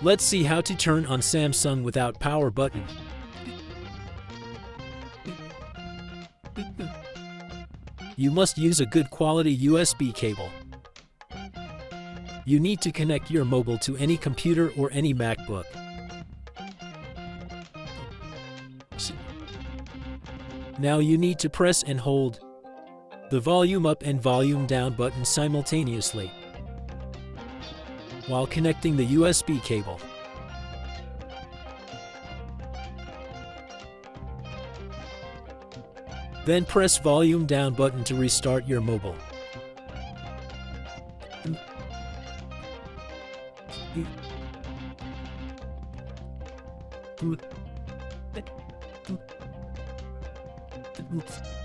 Let's see how to turn on Samsung without power button. You must use a good quality USB cable. You need to connect your mobile to any computer or any MacBook. Now you need to press and hold the volume up and volume down button simultaneously while connecting the USB cable. Then press volume down button to restart your mobile. Oops.